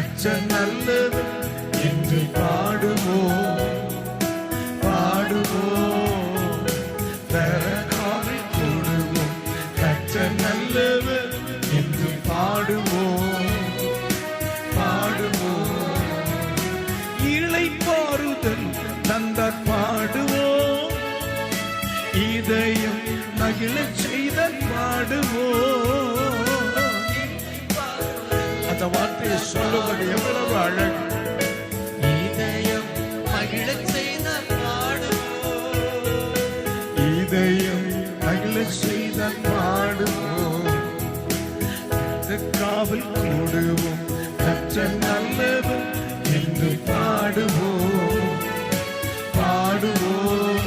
கர்த்தர் நல்லவர் என்று பாடுவோம், பாடுவோம். பெறகாவை கூடுவோம், கர்த்தர் நல்லவர் என்று பாடுவோம், பாடுவோம். இளைப்பாறுதல் தந்தார் பாடுவோம், இதயம் மகிழச் செய்த பாடுவோம். அந்த வார்த்தையை சொல்லுவது எவ்வளவு அழகு. இதயம் மகிழச் செய்த பாடுவோம், இதயம் மகிழச் செய்த பாடுவோம். காவல் கூடுவோம், கர்த்தர் நல்லவர் என்று பாடுவோம், பாடுவோம்.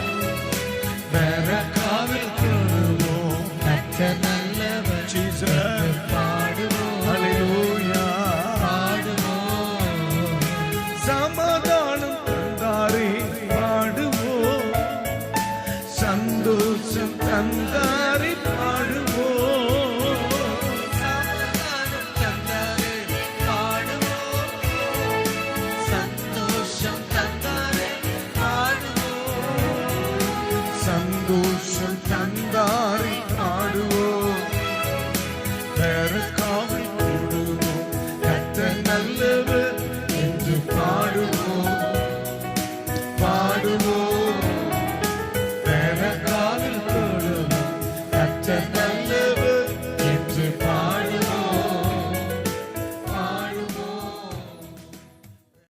வேற காவல் கூடுவோம், கர்த்தர் நல்லவர் ஜீசஸ் பாடுவோம், ஹல்லேலூயா. பாடுவோம். சமாதானம் தந்தாரே பாடுவோம், சந்தோஷம் தந்தாரே பாடுவோம், சமாதானம் தந்தாரே பாடுவோம், சந்தோஷம் தந்தாரே பாடுவோம், சந்தோஷம் தந்தாரே பாடுவோம். வேற காவல் கூடுவோம், கர்த்தர் நல்லவர்